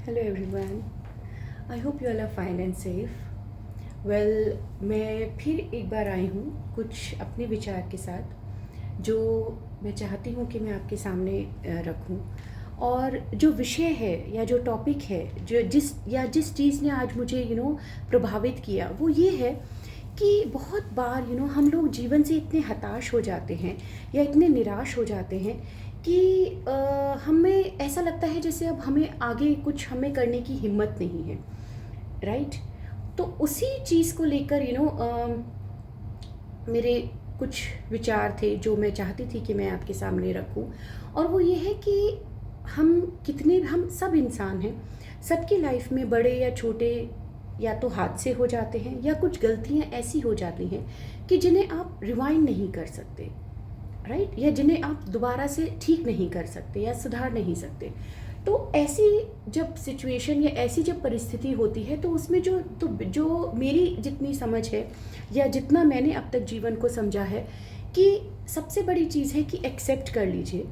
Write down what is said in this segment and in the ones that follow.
Hello everyone. I hope you all are fine and safe. Well, मैं फिर एक बार आई हूँ कुछ अपने विचार के साथ जो मैं चाहती हूँ कि मैं आपके सामने रखूँ। और जो विषय है या जो टॉपिक है जो जिस चीज़ ने आज मुझे प्रभावित किया वो ये है कि बहुत बार हम लोग जीवन से इतने हताश हो जाते हैं या इतने निराश हो जाते हैं कि हमें ऐसा लगता है जैसे अब हमें आगे कुछ हमें करने की हिम्मत नहीं है। राइट। तो उसी चीज़ को लेकर मेरे कुछ विचार थे जो मैं चाहती थी कि मैं आपके सामने रखूं। और वो ये है कि हम सब इंसान हैं। सबकी लाइफ में बड़े या छोटे या तो हादसे हो जाते हैं या कुछ गलतियां ऐसी हो जाती हैं कि जिन्हें आप रिवाइंड नहीं कर सकते। राइट। या जिन्हें आप दोबारा से ठीक नहीं कर सकते या सुधार नहीं सकते। तो ऐसी जब सिचुएशन या ऐसी जब परिस्थिति होती है तो उसमें जो मेरी जितनी समझ है या जितना मैंने अब तक जीवन को समझा है कि सबसे बड़ी चीज़ है कि एक्सेप्ट कर लीजिए,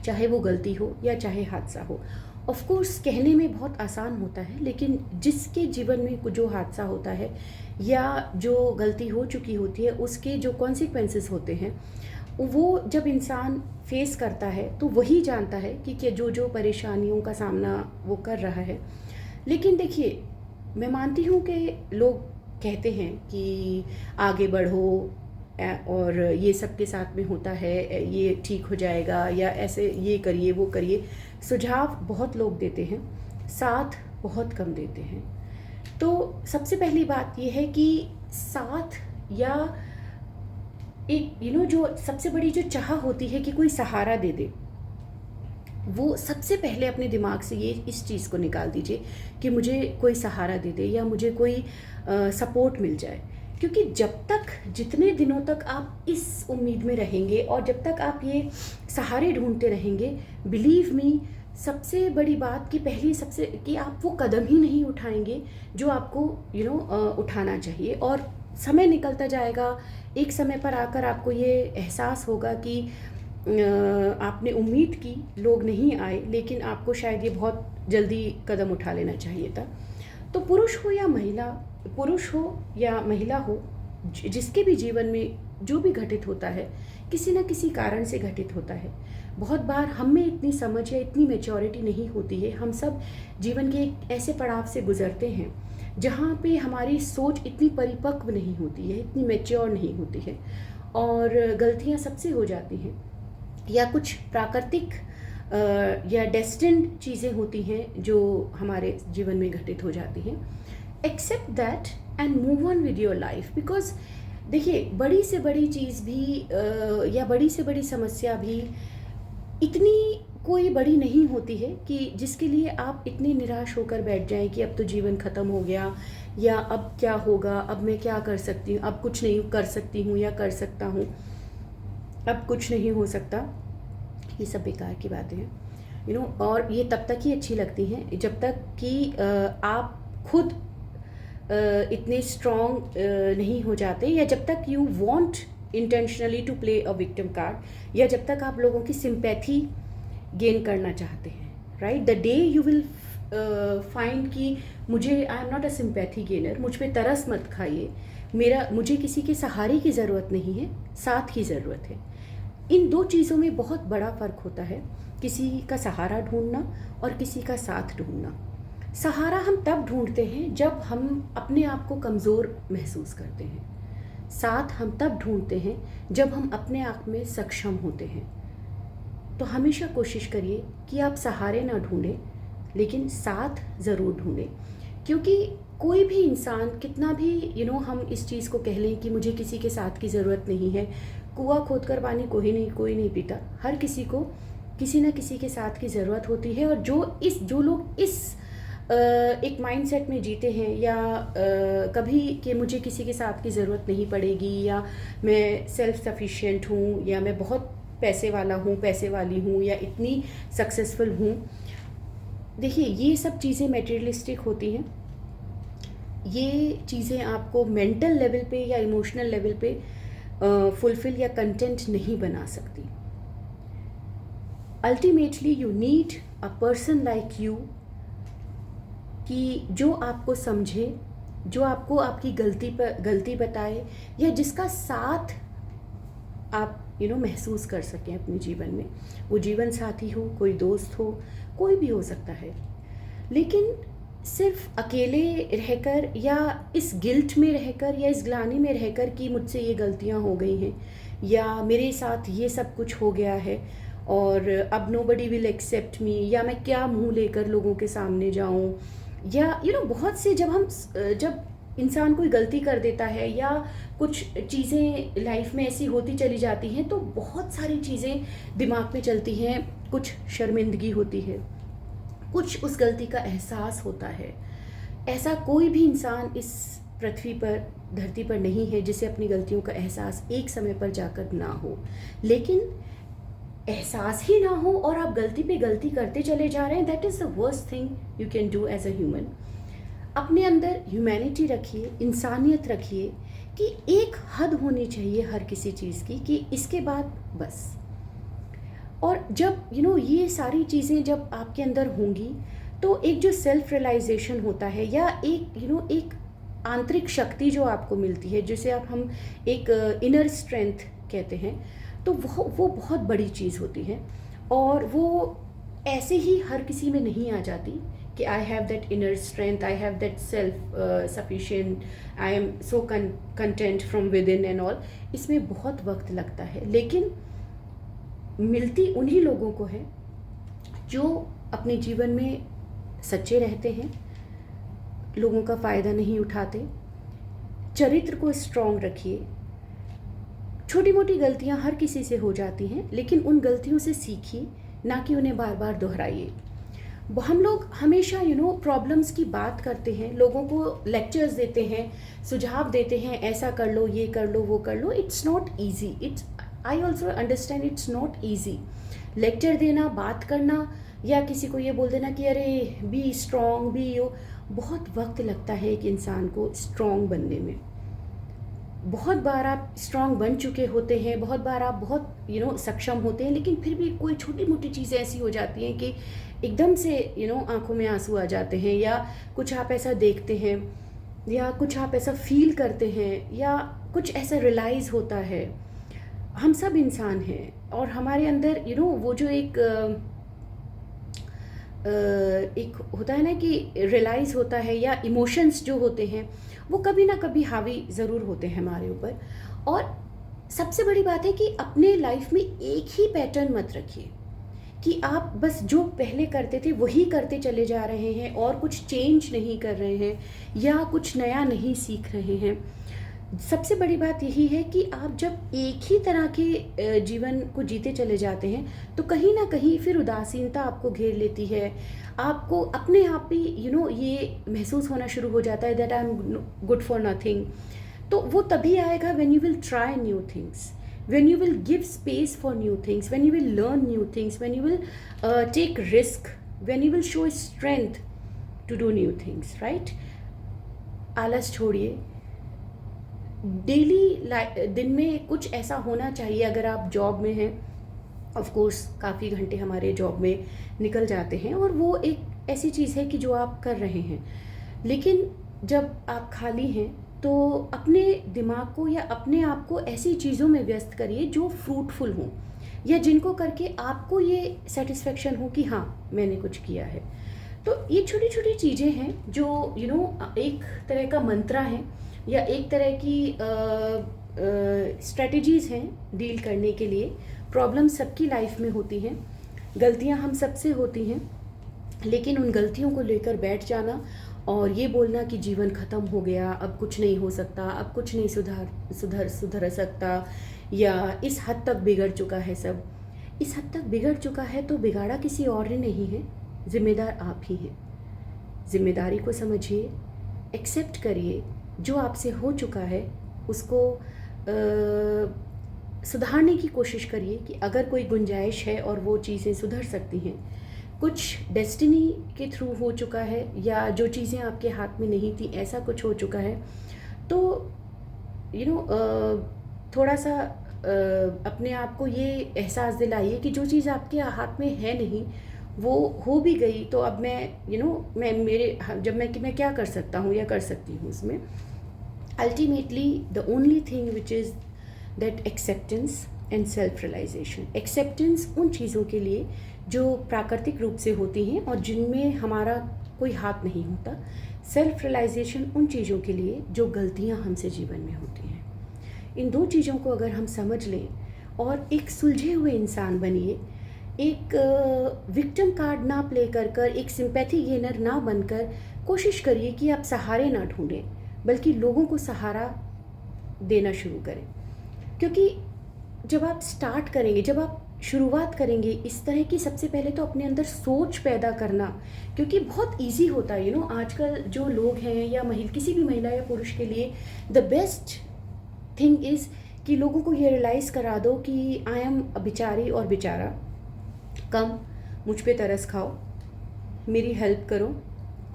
चाहे वो गलती हो या चाहे हादसा हो। ऑफ कोर्स कहने में बहुत आसान होता है, लेकिन जिसके जीवन में जो हादसा होता है या जो गलती हो चुकी होती है उसके जो कॉन्सिक्वेंसेस होते हैं वो जब इंसान फेस करता है तो वही जानता है कि जो जो परेशानियों का सामना वो कर रहा है। लेकिन देखिए, मैं मानती हूँ कि लोग कहते हैं कि आगे बढ़ो और ये सबके साथ में होता है, ये ठीक हो जाएगा या ऐसे ये करिए वो करिए। सुझाव बहुत लोग देते हैं, साथ बहुत कम देते हैं। तो सबसे पहली बात ये है कि साथ या एक जो सबसे बड़ी जो चाह होती है कि कोई सहारा दे दे, वो सबसे पहले अपने दिमाग से ये इस चीज़ को निकाल दीजिए कि मुझे कोई सहारा दे दे या मुझे कोई सपोर्ट मिल जाए। क्योंकि जब तक जितने दिनों तक आप इस उम्मीद में रहेंगे और जब तक आप ये सहारे ढूंढते रहेंगे, बिलीव मी, सबसे बड़ी बात कि पहली सबसे कि आप वो कदम ही नहीं उठाएंगे जो आपको उठाना चाहिए। और समय निकलता जाएगा, एक समय पर आकर आपको ये एहसास होगा कि आपने उम्मीद की, लोग नहीं आए, लेकिन आपको शायद ये बहुत जल्दी कदम उठा लेना चाहिए था। तो पुरुष हो या महिला हो, जिसके भी जीवन में जो भी घटित होता है किसी न किसी कारण से घटित होता है। बहुत बार हम में इतनी समझ या इतनी मेच्योरिटी नहीं होती है। हम सब जीवन के एक ऐसे पड़ाव से गुजरते हैं जहाँ पे हमारी सोच इतनी परिपक्व नहीं होती है, इतनी मैच्योर नहीं होती है और गलतियाँ सबसे हो जाती हैं या कुछ प्राकृतिक या डेस्टिन्ड चीज़ें होती हैं जो हमारे जीवन में घटित हो जाती हैं। Accept that and move on with your life. Because देखिए, बड़ी से बड़ी चीज़ भी या बड़ी से बड़ी समस्या भी इतनी कोई बड़ी नहीं होती है कि जिसके लिए आप इतने निराश होकर बैठ जाएं कि अब तो जीवन ख़त्म हो गया या अब क्या होगा, अब मैं क्या कर सकती हूँ, अब कुछ नहीं कर सकती हूँ या कर सकता हूँ, अब कुछ नहीं हो सकता। ये सब बेकार की बातें हैं और ये तब तक ही अच्छी लगती हैं जब तक कि आप खुद इतने स्ट्रॉन्ग नहीं हो जाते, या जब तक you want intentionally to play a victim card, या जब तक आप लोगों की सिंपैथी गेन करना चाहते हैं। Right. The day you will find कि मुझे I am not a sympathy gainer, मुझ पे तरस मत खाइए, मुझे किसी के सहारे की ज़रूरत नहीं है, साथ की ज़रूरत है। इन दो चीज़ों में बहुत बड़ा फ़र्क होता है, किसी का सहारा ढूंढना और किसी का साथ ढूंढना। सहारा हम तब ढूंढते हैं जब हम अपने आप को कमज़ोर महसूस करते हैं। साथ हम तब ढूंढते हैं जब हम अपने आप में सक्षम होते हैं। तो हमेशा कोशिश करिए कि आप सहारे ना ढूंढें, लेकिन साथ ज़रूर ढूंढें। क्योंकि कोई भी इंसान कितना भी हम इस चीज़ को कह लें कि मुझे किसी के साथ की ज़रूरत नहीं है, कुआं खोदकर पानी कोई नहीं पीता। हर किसी को किसी न किसी के साथ की ज़रूरत होती है। और जो लोग इस एक माइंडसेट में जीते हैं या कभी कि मुझे किसी के साथ की ज़रूरत नहीं पड़ेगी, या मैं सेल्फ सफिशिएंट हूँ, या मैं बहुत पैसे वाला हूँ, पैसे वाली हूँ, या इतनी सक्सेसफुल हूँ। देखिए, ये सब चीज़ें मटेरियलिस्टिक होती हैं। ये चीज़ें आपको मेंटल लेवल पे या इमोशनल लेवल पे फुलफिल या कंटेंट नहीं बना सकती। Ultimately you need a person like you कि जो आपको समझे, जो आपको आपकी गलती बताए, या जिसका साथ आप महसूस कर सकें अपने जीवन में। वो जीवन साथी हो, कोई दोस्त हो, कोई भी हो सकता है। लेकिन सिर्फ अकेले रहकर या इस गिल्ट में रहकर या इस ग्लानि में रहकर कि मुझसे ये गलतियां हो गई हैं या मेरे साथ ये सब कुछ हो गया है और अब नोबडी विल एक्सेप्ट मी, या मैं क्या मुंह लेकर लोगों के सामने जाऊं, या बहुत से जब इंसान कोई गलती कर देता है या कुछ चीज़ें लाइफ में ऐसी होती चली जाती हैं तो बहुत सारी चीज़ें दिमाग में चलती हैं। कुछ शर्मिंदगी होती है, कुछ उस गलती का एहसास होता है। ऐसा कोई भी इंसान इस पृथ्वी पर, धरती पर नहीं है जिसे अपनी गलतियों का एहसास एक समय पर जाकर ना हो। लेकिन एहसास ही ना हो और आप गलती पे गलती करते चले जा रहे हैं, that is the worst thing you can do as a human. अपने अंदर ह्यूमैनिटी रखिए, इंसानियत रखिए कि एक हद होनी चाहिए हर किसी चीज़ की, कि इसके बाद बस। और जब ये सारी चीज़ें जब आपके अंदर होंगी तो एक जो सेल्फ रियलाइजेशन होता है या एक एक आंतरिक शक्ति जो आपको मिलती है, जिसे हम एक इनर स्ट्रेंथ कहते हैं, तो वो बहुत बड़ी चीज़ होती है। और वो ऐसे ही हर किसी में नहीं आ जाती कि I have that inner strength, I have that self sufficient, I am so content from with in and all. इसमें बहुत वक्त लगता है, लेकिन मिलती उन्हीं लोगों को है जो अपने जीवन में सच्चे रहते हैं, लोगों का फ़ायदा नहीं उठाते। चरित्र को स्ट्रॉन्ग रखिए। छोटी मोटी गलतियां हर किसी से हो जाती हैं, लेकिन उन गलतियों से सीखिए, ना कि उन्हें बार बार दोहराइए। हम लोग हमेशा प्रॉब्लम्स की बात करते हैं, लोगों को लेक्चर्स देते हैं, सुझाव देते हैं, ऐसा कर लो, ये कर लो, वो कर लो। It's not easy. I also understand it's not easy. Lecture देना, बात करना, या किसी को ये बोल देना कि अरे बी स्ट्रॉन्ग, बहुत वक्त लगता है एक इंसान को स्ट्रॉन्ग बनने में। बहुत बार आप स्ट्रॉन्ग बन चुके होते हैं, बहुत बार आप बहुत सक्षम होते हैं, लेकिन फिर भी कोई छोटी मोटी चीज़ें ऐसी हो जाती हैं कि एकदम से आंखों में आंसू आ जाते हैं, या कुछ आप ऐसा देखते हैं, या कुछ आप ऐसा फील करते हैं, या कुछ ऐसा रियलाइज़ होता है। हम सब इंसान हैं और हमारे अंदर वो जो एक होता है ना कि रियलाइज़ होता है, या इमोशंस जो होते हैं वो कभी ना कभी हावी ज़रूर होते हैं हमारे ऊपर। और सबसे बड़ी बात है कि अपने लाइफ में एक ही पैटर्न मत रखिए कि आप बस जो पहले करते थे वही करते चले जा रहे हैं और कुछ चेंज नहीं कर रहे हैं या कुछ नया नहीं सीख रहे हैं। सबसे बड़ी बात यही है कि आप जब एक ही तरह के जीवन को जीते चले जाते हैं तो कहीं ना कहीं फिर उदासीनता आपको घेर लेती है। आपको अपने आप ही ये महसूस होना शुरू हो जाता है that I am good for nothing. तो वो तभी आएगा when you will try new things, when you will give space for new things, when you will learn new things, when you will take risk, when you will show strength to do new things, right? आलस छोड़िए। Daily दिन में कुछ ऐसा होना चाहिए। अगर आप जॉब में हैं, ऑफ कोर्स काफ़ी घंटे हमारे जॉब में निकल जाते हैं और वो एक ऐसी चीज़ है कि जो आप कर रहे हैं, लेकिन जब आप खाली हैं तो अपने दिमाग को या अपने आप को ऐसी चीज़ों में व्यस्त करिए जो फ्रूटफुल हों, या जिनको करके आपको ये सेटिस्फेक्शन हो कि हाँ मैंने कुछ किया है। तो ये छोटी छोटी चीज़ें हैं जो एक तरह का मंत्रा है या एक तरह की स्ट्रेटजीज़ हैं डील करने के लिए। प्रॉब्लम सबकी लाइफ में होती हैं, गलतियां हम सबसे होती हैं, लेकिन उन गलतियों को लेकर बैठ जाना और ये बोलना कि जीवन ख़त्म हो गया, अब कुछ नहीं हो सकता, अब कुछ नहीं सुधर सकता, या इस हद तक बिगड़ चुका है सब। इस हद तक बिगड़ चुका है तो बिगाड़ा किसी और ने नहीं है, ज़िम्मेदार आप ही हैं। ज़िम्मेदारी को समझिए, एक्सेप्ट करिए, जो आपसे हो चुका है उसको सुधारने की कोशिश करिए कि अगर कोई गुंजाइश है और वो चीज़ें सुधर सकती हैं। कुछ डेस्टिनी के थ्रू हो चुका है या जो चीज़ें आपके हाथ में नहीं थी, ऐसा कुछ हो चुका है, तो थोड़ा सा अपने आप को ये एहसास दिलाइए कि जो चीज़ आपके हाथ में है नहीं वो हो भी गई तो अब मैं मैं मेरे जब मैं क्या कर सकता हूँ या कर सकती हूँ उसमें। Ultimately the only thing which is that acceptance and self realisation. Acceptance उन चीज़ों के लिए जो प्राकृतिक रूप से होती हैं और जिनमें हमारा कोई हाथ नहीं होता। सेल्फ रियलाइजेशन उन चीज़ों के लिए जो गलतियाँ हमसे जीवन में होती हैं। इन दो चीज़ों को अगर हम समझ लें और एक सुलझे हुए इंसान बनिए, एक विक्टिम कार्ड ना प्ले कर कर, एक सिंपैथी गेनर ना बनकर कोशिश करिए कि आप सहारे ना ढूंढें, बल्कि लोगों को सहारा देना शुरू करें। क्योंकि जब आप स्टार्ट करेंगे, जब आप शुरुआत करेंगे इस तरह की, सबसे पहले तो अपने अंदर सोच पैदा करना, क्योंकि बहुत इजी होता है आजकल जो लोग हैं या किसी भी महिला या पुरुष के लिए द बेस्ट थिंग इज़ कि लोगों को ये रियलाइज़ करा दो कि आई एम बिचारी और बेचारा, कम मुझ पे तरस खाओ, मेरी हेल्प करो,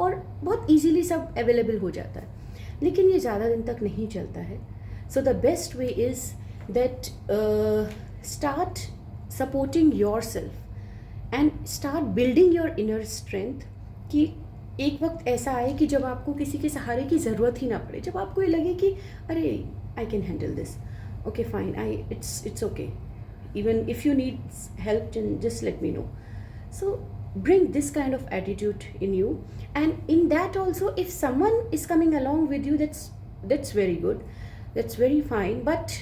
और बहुत इजीली सब अवेलेबल हो जाता है। लेकिन ये ज़्यादा दिन तक नहीं चलता है। So the best way is that start supporting your self and start building your inner strength, कि एक वक्त ऐसा आए कि जब आपको किसी के सहारे की ज़रूरत ही ना पड़े, जब आपको ये लगे कि अरे I can handle this, okay fine, it's okay, even if you need help then just let me know. So bring this kind of attitude in you, and in that also if someone is coming along with you, that's very good, that's very fine, but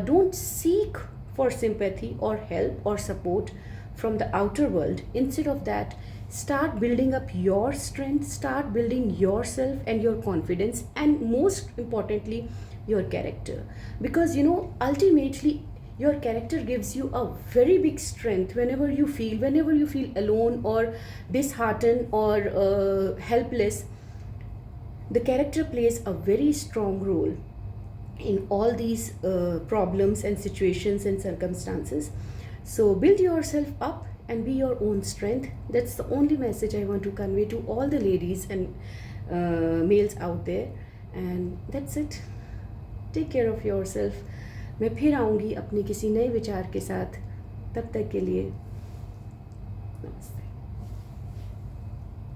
don't seek for sympathy or help or support from the outer world. Instead of that, start building up your strength, start building yourself and your confidence, and most importantly your character, because ultimately your character gives you a very big strength whenever you feel alone or disheartened or helpless. The character plays a very strong role in all these problems and situations and circumstances. So build yourself up and be your own strength. That's the only message I want to convey to all the ladies and males out there, and that's it. Take care of yourself. मैं फिर आऊँगी अपने किसी नए विचार के साथ, तब तक के लिए नमस्ते।